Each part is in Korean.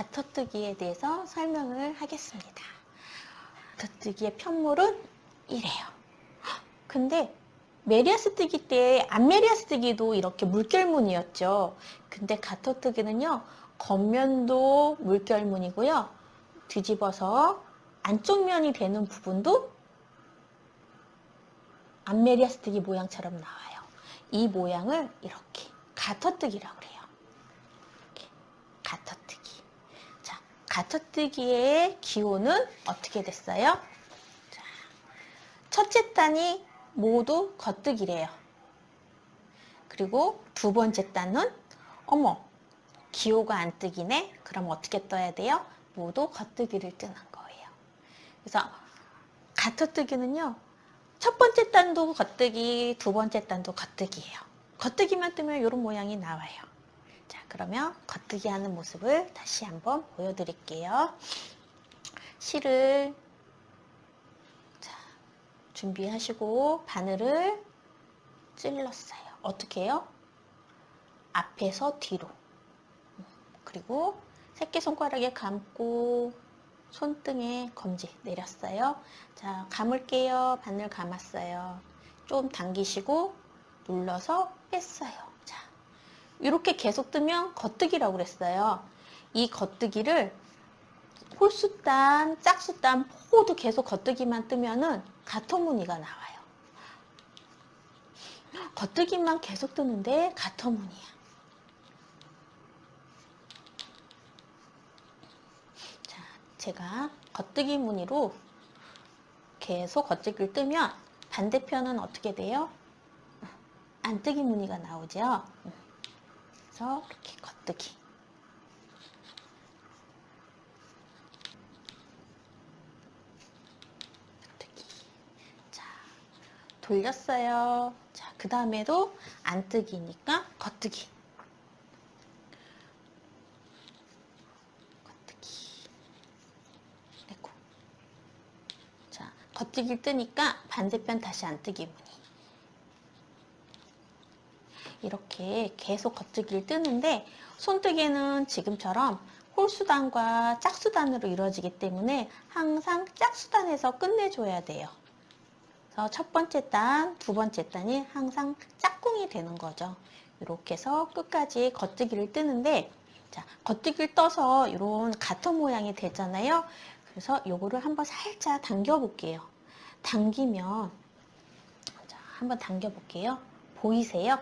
가터뜨기에 대해서 설명을 하겠습니다. 가터뜨기의 편물은 이래요. 근데 메리아스뜨기 때 안메리아스뜨기도 이렇게 물결무늬였죠. 근데 가터뜨기는요, 겉면도 물결무늬고요. 뒤집어서 안쪽 면이 되는 부분도 안메리아스뜨기 모양처럼 나와요. 이 모양을 이렇게 가터뜨기라고 해요. 이렇게 가터뜨기. 자, 가터뜨기의 기호는 어떻게 됐어요? 자, 첫째 단이 모두 겉뜨기래요. 그리고 두 번째 단은 어머, 기호가 안 뜨기네? 그럼 어떻게 떠야 돼요? 모두 겉뜨기를 뜨는 거예요. 그래서 가터뜨기는요, 첫 번째 단도 겉뜨기, 두 번째 단도 겉뜨기예요. 겉뜨기만 뜨면 이런 모양이 나와요. 자, 그러면 겉뜨기 하는 모습을 다시 한번 보여드릴게요. 실을 자, 준비하시고 바늘을 찔렀어요. 어떻게 해요? 앞에서 뒤로. 그리고 새끼손가락에 감고 손등에 검지 내렸어요. 자, 감을게요. 바늘 감았어요. 좀 당기시고 눌러서 뺐어요. 자, 이렇게 계속 뜨면 겉뜨기라고 그랬어요. 이 겉뜨기를 홀수단, 짝수단 모두 계속 겉뜨기만 뜨면은 가터무늬가 나와요. 겉뜨기만 계속 뜨는데 가터무늬야. 자, 제가 겉뜨기 무늬로 계속 겉뜨기를 뜨면 반대편은 어떻게 돼요? 안뜨기 무늬가 나오죠. 그래서 이렇게 겉뜨기. 겉뜨기. 자, 돌렸어요. 자, 그 다음에도 안뜨기니까 겉뜨기. 겉뜨기. 그리고 자, 겉뜨기를 뜨니까 반대편 다시 안뜨기 무늬. 이렇게 계속 겉뜨기를 뜨는데 손뜨기는 지금처럼 홀수단과 짝수단으로 이루어지기 때문에 항상 짝수단에서 끝내줘야 돼요. 그래서 첫 번째 단, 두 번째 단이 항상 짝꿍이 되는 거죠. 이렇게 해서 끝까지 겉뜨기를 뜨는데 자, 겉뜨기를 떠서 이런 가터 모양이 되잖아요. 그래서 요거를 한번 살짝 당겨 볼게요. 당기면 자, 한번 당겨 볼게요. 보이세요?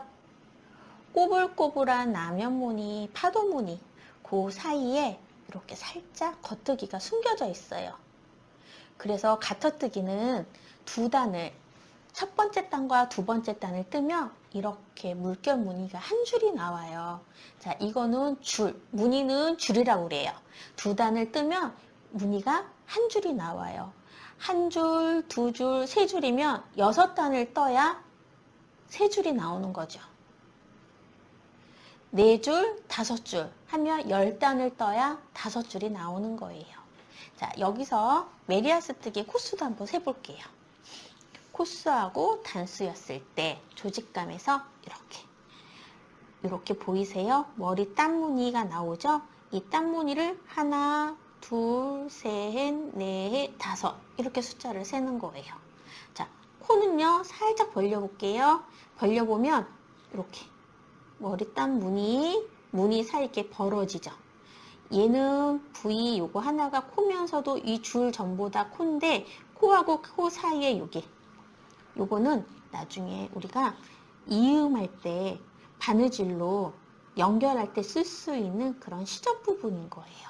꼬불꼬불한 나면무늬, 파도무늬 그 사이에 이렇게 살짝 겉뜨기가 숨겨져 있어요. 그래서 가터뜨기는 두 단을 첫 번째 단과 두 번째 단을 뜨면 이렇게 물결 무늬가 한 줄이 나와요. 자, 이거는 줄, 무늬는 줄이라고 그래요. 두 단을 뜨면 무늬가 한 줄이 나와요. 한 줄, 두 줄, 세 줄이면 여섯 단을 떠야 세 줄이 나오는 거죠. 네 줄, 다섯 줄 하면 10단을 떠야 다섯 줄이 나오는 거예요. 자, 여기서 메리아스뜨기 코수도 한번 세볼게요. 코수하고 단수였을 때 조직감에서 이렇게 보이세요? 머리 땀무늬가 나오죠? 이 땀무늬를 하나, 둘, 셋, 넷, 다섯 이렇게 숫자를 세는 거예요. 자, 코는요 살짝 벌려볼게요. 벌려보면 이렇게 머리땀 무늬 사이 이렇게 벌어지죠. 얘는 V 요거 하나가 코면서도 이 줄 전부 다 코인데 코하고 코 사이에 요거는 나중에 우리가 이음할 때 바느질로 연결할 때 쓸 수 있는 그런 시접 부분인 거예요.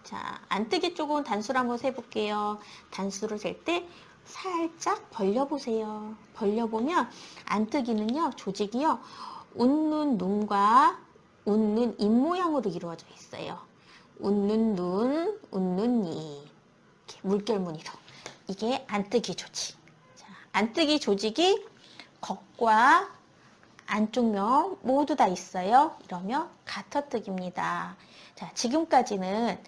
자, 안뜨기 쪽은 단수를 한번 세볼게요. 단수를 셀 때 살짝 벌려보세요. 벌려보면 안뜨기는요, 조직이요, 웃는 눈과 웃는 입 모양으로 이루어져 있어요. 웃는 눈, 웃는 입. 이렇게 물결 무늬로. 이게 안뜨기 조직. 자, 안뜨기 조직이 겉과 안쪽 면 모두 다 있어요. 이러면 가터뜨기입니다. 자, 지금까지는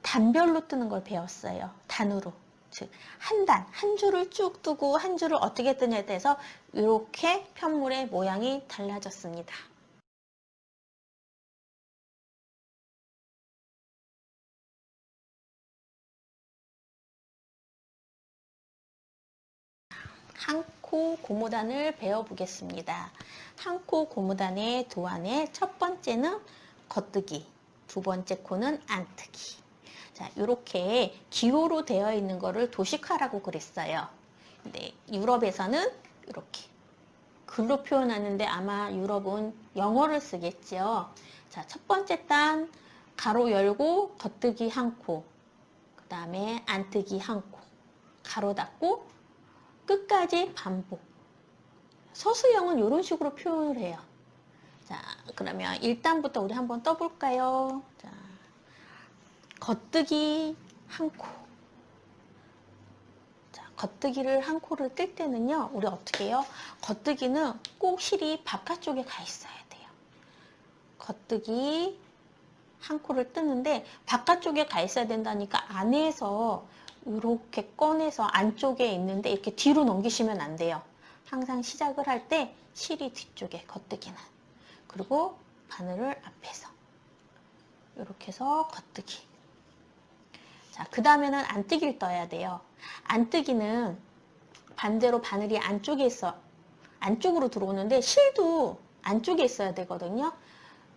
단별로 뜨는 걸 배웠어요. 단으로. 즉, 한 단, 한 줄을 쭉 뜨고 한 줄을 어떻게 뜨냐에 대해서 이렇게 편물의 모양이 달라졌습니다. 한 코 고무단을 배워보겠습니다. 한 코 고무단의 도안의 첫 번째는 겉뜨기, 두 번째 코는 안뜨기. 자, 이렇게 기호로 되어 있는 거를 도식화라고 그랬어요. 근데 유럽에서는 이렇게 글로 표현하는데 아마 유럽은 영어를 쓰겠죠. 자, 첫 번째 단 가로 열고 겉뜨기 한 코, 그 다음에 안뜨기 한 코, 가로 닫고 끝까지 반복. 서술형은 이런 식으로 표현을 해요. 자, 그러면 1단부터 우리 한번 떠볼까요? 자, 겉뜨기 한 코. 자, 겉뜨기를 한 코를 뜰 때는요, 우리 어떻게 해요? 겉뜨기는 꼭 실이 바깥쪽에 가 있어야 돼요. 겉뜨기 한 코를 뜨는데 바깥쪽에 가 있어야 된다니까 안에서 이렇게 꺼내서 안쪽에 있는데 이렇게 뒤로 넘기시면 안 돼요. 항상 시작을 할 때 실이 뒤쪽에 겉뜨기는. 그리고 바늘을 앞에서 이렇게 해서 겉뜨기. 자, 그 다음에는 안뜨기를 떠야 돼요. 안뜨기는 반대로 바늘이 안쪽에 있어 안쪽으로 들어오는데 실도 안쪽에 있어야 되거든요.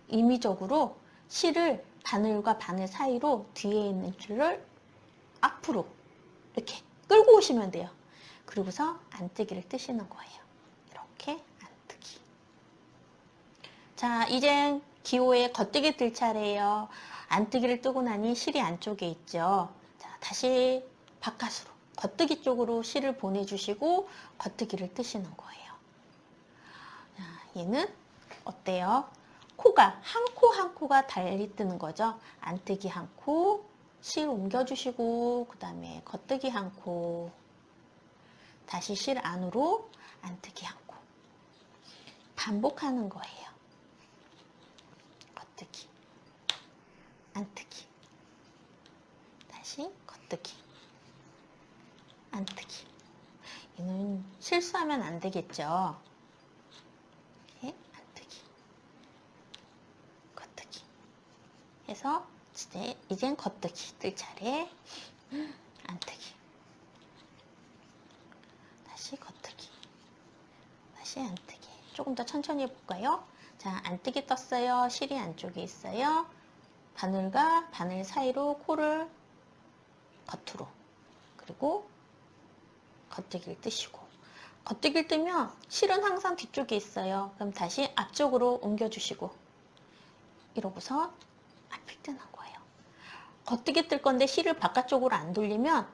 임의적으로 실을 바늘과 바늘 사이로 뒤에 있는 줄을 앞으로 이렇게 끌고 오시면 돼요. 그리고서 안뜨기를 뜨시는 거예요. 이렇게 안뜨기. 자, 이젠 기호의 겉뜨기 뜰 차례예요. 안뜨기를 뜨고 나니 실이 안쪽에 있죠. 자, 다시 바깥으로 겉뜨기 쪽으로 실을 보내주시고 겉뜨기를 뜨시는 거예요. 자, 얘는 어때요? 코가 한 코 한 코가 달리 뜨는 거죠. 안뜨기 한 코, 실 옮겨주시고 그 다음에 겉뜨기 한 코, 다시 실 안으로 안뜨기 한 코. 반복하는 거예요. 겉뜨기, 안뜨기, 다시 겉뜨기, 안뜨기. 얘는 실수하면 안 되겠죠. 이렇게 안뜨기, 겉뜨기 해서 이젠 겉뜨기 뜰 차례. 안뜨기, 다시 겉뜨기, 다시 안뜨기. 조금 더 천천히 해볼까요? 자, 안뜨기 떴어요. 실이 안쪽에 있어요. 바늘과 바늘 사이로 코를 겉으로, 그리고 겉뜨기를 뜨시고, 겉뜨기를 뜨면 실은 항상 뒤쪽에 있어요. 그럼 다시 앞쪽으로 옮겨주시고, 이러고서 앞을 뜨는 거예요. 겉뜨기 뜰 건데 실을 바깥쪽으로 안 돌리면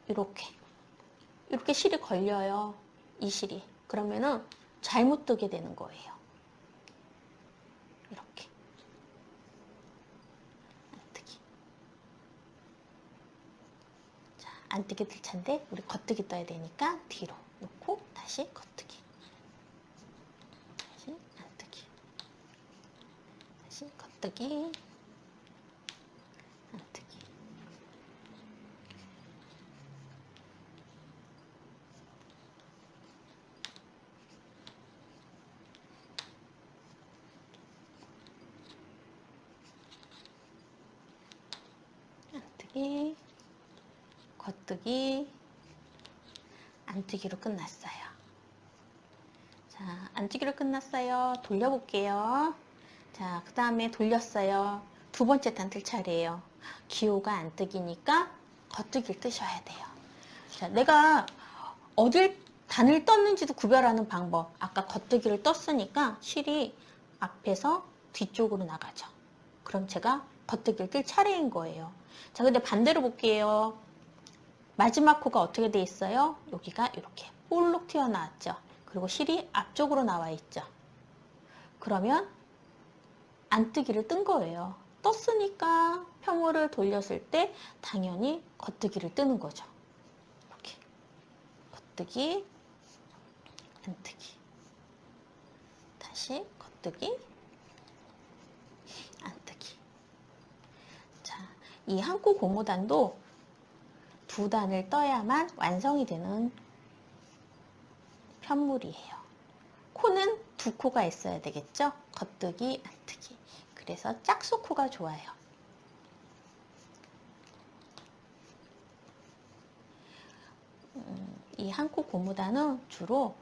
이렇게 실이 걸려요. 이 실이. 그러면은 잘못 뜨게 되는 거예요. 이렇게. 안뜨기. 자, 안뜨기 뜰 차인데 우리 겉뜨기 떠야 되니까 뒤로 놓고 다시 겉뜨기. 다시 안뜨기. 다시 겉뜨기. 안뜨기. 안뜨기, 겉뜨기, 안뜨기로 끝났어요. 자, 안뜨기로 끝났어요. 돌려볼게요. 자, 그 다음에 돌렸어요. 두 번째 단 뜰 차례예요. 기호가 안뜨기니까 겉뜨기를 뜨셔야 돼요. 자, 내가 어딜 단을 떴는지도 구별하는 방법. 아까 겉뜨기를 떴으니까 실이 앞에서 뒤쪽으로 나가죠. 그럼 제가 겉뜨기를 뜰 차례인 거예요. 자, 근데 반대로 볼게요. 마지막 코가 어떻게 돼 있어요? 여기가 이렇게 볼록 튀어나왔죠. 그리고 실이 앞쪽으로 나와 있죠. 그러면 안뜨기를 뜬 거예요. 떴으니까 평호를 돌렸을 때 당연히 겉뜨기를 뜨는 거죠. 이렇게 겉뜨기, 안뜨기, 다시 겉뜨기, 안뜨기. 자, 이 한 코 고무단도 두 단을 떠야만 완성이 되는 편물이에요. 코는 두 코가 있어야 되겠죠? 겉뜨기, 안뜨기. 그래서 짝수 코가 좋아요. 이 한 코 고무단은 주로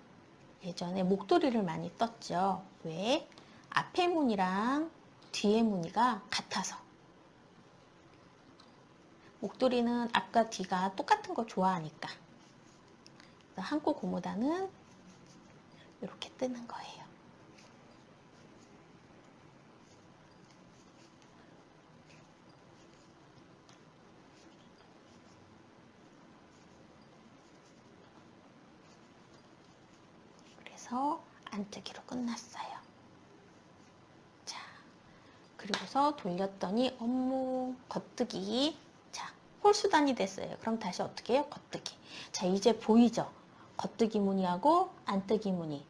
예전에 목도리를 많이 떴죠. 왜? 앞에 무늬랑 뒤에 무늬가 같아서. 목도리는 앞과 뒤가 똑같은 거 좋아하니까. 한 코 고무단은 이렇게 뜨는 거예요. 그래서 안뜨기로 끝났어요. 자, 그리고서 돌렸더니 업무 겉뜨기. 자, 홀수단이 됐어요. 그럼 다시 어떻게 해요? 겉뜨기. 자, 이제 보이죠? 겉뜨기 무늬하고 안뜨기 무늬.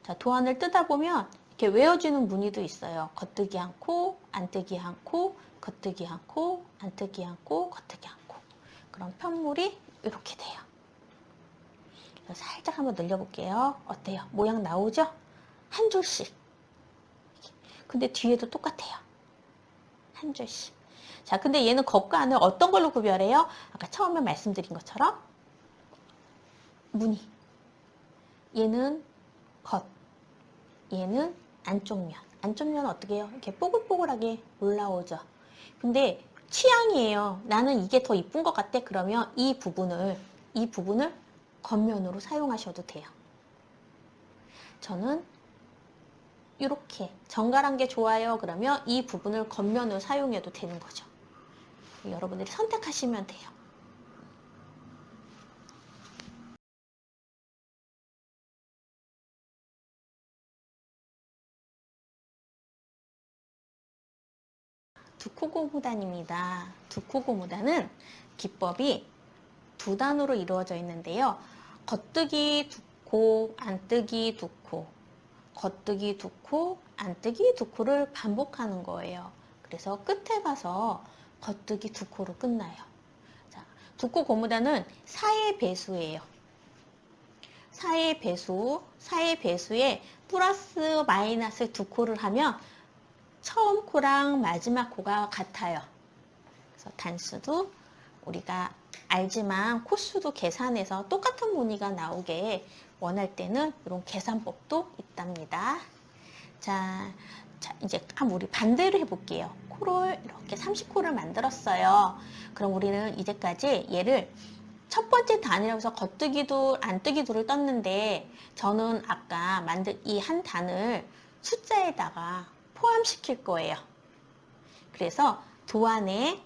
자, 도안을 뜯다 보면 이렇게 외워지는 무늬도 있어요. 겉뜨기 한 코, 안뜨기 한 코, 겉뜨기 한 코, 안뜨기 한 코, 겉뜨기 한 코. 그럼 편물이 이렇게 돼요. 살짝 한번 늘려볼게요. 어때요? 모양 나오죠? 한 줄씩. 근데 뒤에도 똑같아요. 한 줄씩. 자, 근데 얘는 겉과 안을 어떤 걸로 구별해요? 아까 처음에 말씀드린 것처럼 무늬. 얘는 겉, 얘는 안쪽 면. 안쪽 면은 어떻게 해요? 이렇게 뽀글뽀글하게 올라오죠. 근데 취향이에요. 나는 이게 더 이쁜 것 같아. 그러면 이 부분을 겉면으로 사용하셔도 돼요. 저는 이렇게 정갈한 게 좋아요. 그러면 이 부분을 겉면으로 사용해도 되는 거죠. 여러분들이 선택하시면 돼요. 두코 고무단입니다. 두코 고무단은 기법이 두 단으로 이루어져 있는데요. 겉뜨기 두 코, 안뜨기 두 코, 겉뜨기 두 코, 안뜨기 두 코를 반복하는 거예요. 그래서 끝에 가서 겉뜨기 두 코로 끝나요. 자, 두코 고무단은 4의 배수예요. 4의 배수에 플러스 마이너스 두 코를 하면 처음 코랑 마지막 코가 같아요. 그래서 단수도 우리가 알지만 코수도 계산해서 똑같은 무늬가 나오게 원할 때는 이런 계산법도 있답니다. 자, 이제 한번 우리 반대로 해볼게요. 코를 이렇게 30코를 만들었어요. 그럼 우리는 이제까지 얘를 첫 번째 단이라고 해서 겉뜨기도 안뜨기도를 떴는데 저는 아까 만든 이 한 단을 숫자에다가 포함시킬 거예요. 그래서 도안에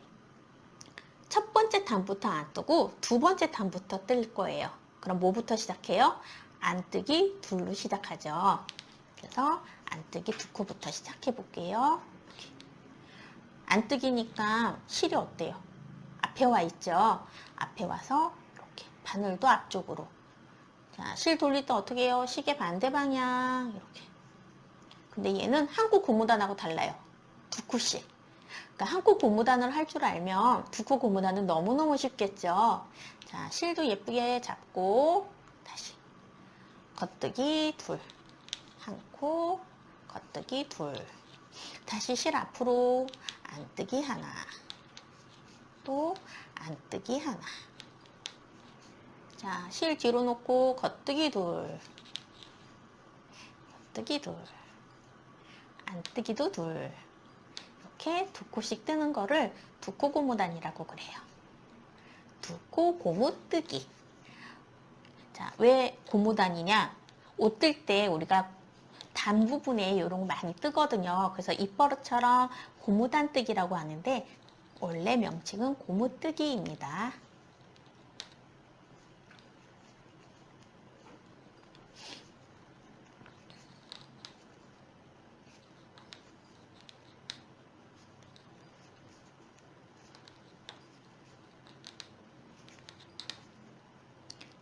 첫 번째 단부터 안 뜨고 두 번째 단부터 뜰 거예요. 그럼 뭐부터 시작해요? 안뜨기 둘로 시작하죠. 그래서 안뜨기 두 코부터 시작해 볼게요. 안뜨기니까 실이 어때요? 앞에 와 있죠? 앞에 와서 이렇게 바늘도 앞쪽으로. 자, 실 돌릴 때 어떻게 해요? 시계 반대 방향 이렇게. 근데 얘는 한 코 고무단하고 달라요. 두 코씩. 그러니까 한 코 고무단을 할 줄 알면 두 코 고무단은 너무너무 쉽겠죠. 자, 실도 예쁘게 잡고 다시 겉뜨기 둘, 한 코, 겉뜨기 둘. 다시 실 앞으로 안뜨기 하나, 또 안뜨기 하나. 자, 실 뒤로 놓고 겉뜨기 둘, 겉뜨기 둘, 안뜨기도 둘. 이렇게 두 코씩 뜨는 거를 두 코 고무단이라고 그래요. 두 코 고무뜨기. 자, 왜 고무단이냐? 옷 뜰 때 우리가 단 부분에 이런 거 많이 뜨거든요. 그래서 입버릇처럼 고무단 뜨기라고 하는데 원래 명칭은 고무뜨기입니다.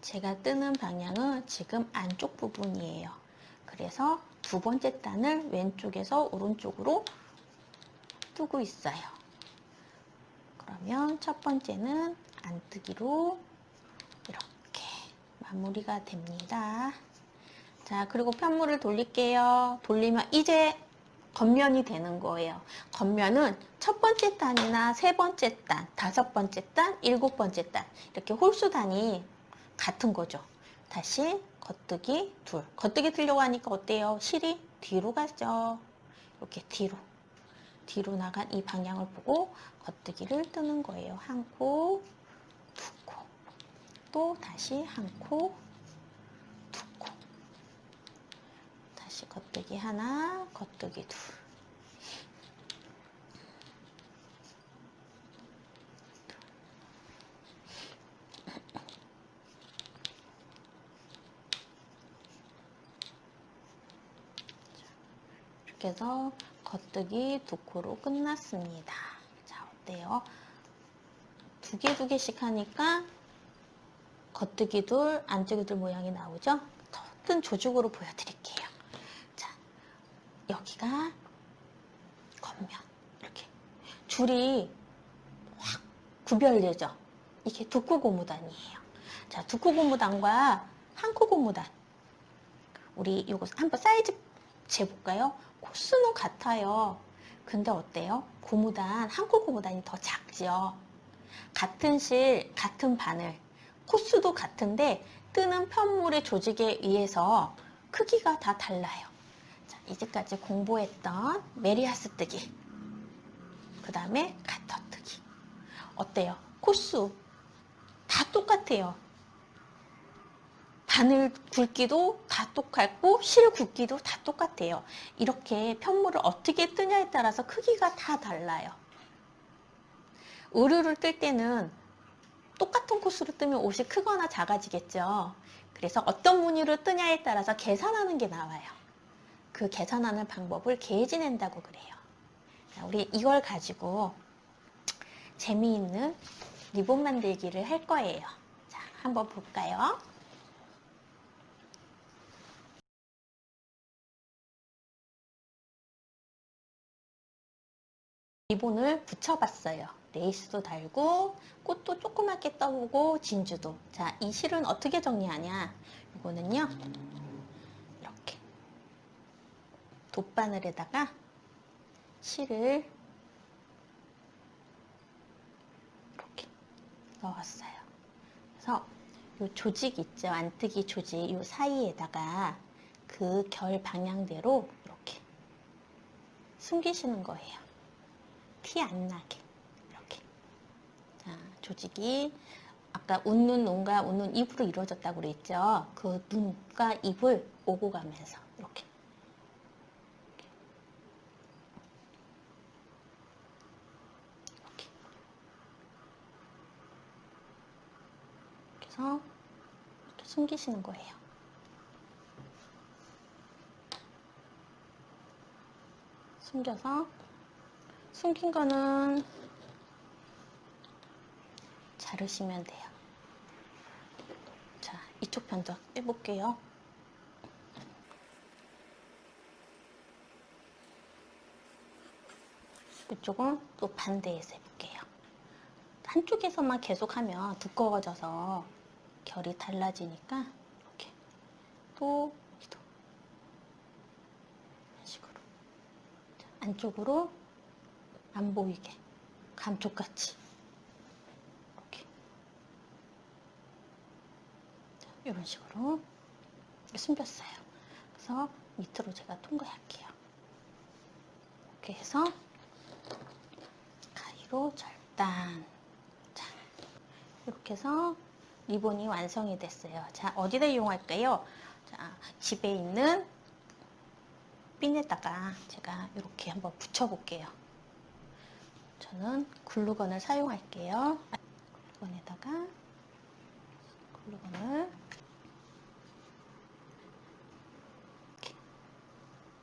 제가 뜨는 방향은 지금 안쪽 부분이에요. 그래서 두 번째 단을 왼쪽에서 오른쪽으로 뜨고 있어요. 그러면 첫 번째는 안뜨기로 이렇게 마무리가 됩니다. 자, 그리고 편물을 돌릴게요. 돌리면 이제 겉면이 되는 거예요. 겉면은 첫 번째 단이나 세 번째 단, 다섯 번째 단, 일곱 번째 단 이렇게 홀수 단이 같은 거죠. 다시 겉뜨기 둘. 겉뜨기 들려고 하니까 어때요? 실이 뒤로 가죠. 이렇게 뒤로 나간 이 방향을 보고 겉뜨기를 뜨는 거예요. 한 코, 두 코. 또 다시 한 코, 두 코. 다시 겉뜨기 하나, 겉뜨기 둘. 이렇게 해서 겉뜨기 두 코로 끝났습니다. 자, 어때요? 두 개씩 하니까 겉뜨기 둘, 안뜨기 둘 모양이 나오죠? 더 큰 조직으로 보여드릴게요. 자, 여기가 겉면. 이렇게 줄이 확 구별되죠? 이게 두 코 고무단이에요. 자, 두 코 고무단과 한 코 고무단. 우리 이거 한번 사이즈 재볼까요? 코수는 같아요. 근데 어때요? 고무단, 한 코 고무단이 더 작죠? 같은 실, 같은 바늘, 코수도 같은데 뜨는 편물의 조직에 의해서 크기가 다 달라요. 자, 이제까지 공부했던 메리하스 뜨기, 그 다음에 가터 뜨기. 어때요? 코수 다 똑같아요. 바늘 굵기도 다 똑같고 실 굵기도 다 똑같아요. 이렇게 편물을 어떻게 뜨냐에 따라서 크기가 다 달라요. 의류를 뜰 때는 똑같은 코스로 뜨면 옷이 크거나 작아지겠죠. 그래서 어떤 무늬로 뜨냐에 따라서 계산하는 게 나와요. 그 계산하는 방법을 계지낸다고 그래요. 자, 우리 이걸 가지고 재미있는 리본 만들기를 할 거예요. 자, 한번 볼까요? 리본을 붙여봤어요. 레이스도 달고 꽃도 조그맣게 떠보고 진주도. 자, 이 실은 어떻게 정리하냐? 이거는요, 이렇게 돗바늘에다가 실을 이렇게 넣었어요. 그래서 이 조직 있죠? 안뜨기 조직 이 사이에다가 그 결 방향대로 이렇게 숨기시는 거예요. 티 안 나게 이렇게. 자, 조직이 아까 웃는 눈과 웃는 입으로 이루어졌다고 그랬죠. 그 눈과 입을 오고 가면서 이렇게. 이렇게. 그래서 이렇게 숨기시는 거예요. 숨겨서 숨긴 거는 자르시면 돼요. 자, 이쪽 편도 빼볼게요. 이쪽은 또 반대에서 해볼게요. 한쪽에서만 계속하면 두꺼워져서 결이 달라지니까 이렇게 또 이런 식으로. 자, 안쪽으로 안 보이게 감쪽같이 이렇게. 자, 이런 식으로 숨겼어요. 그래서 밑으로 제가 통과할게요. 이렇게 해서 가위로 절단. 자, 이렇게 해서 리본이 완성이 됐어요. 자, 어디다 이용할까요? 자, 집에 있는 핀에다가 제가 이렇게 한번 붙여볼게요. 저는 글루건을 사용할게요. 글루건에다가 글루건을 이렇게,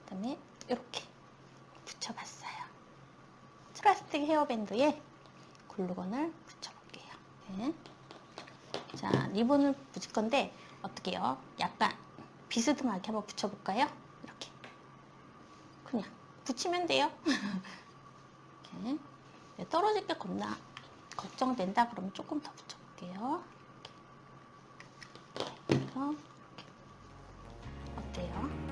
그다음에 이렇게 붙여봤어요. 플라스틱 헤어밴드에 글루건을 붙여볼게요. 네. 자, 리본을 붙일 건데 어떻게 해요? 약간 비스듬하게 한번 붙여볼까요? 이렇게 그냥 붙이면 돼요. 이렇게. 떨어질 게 겁나 걱정된다 그러면 조금 더 붙여볼게요. 이렇게. 그래서 어때요?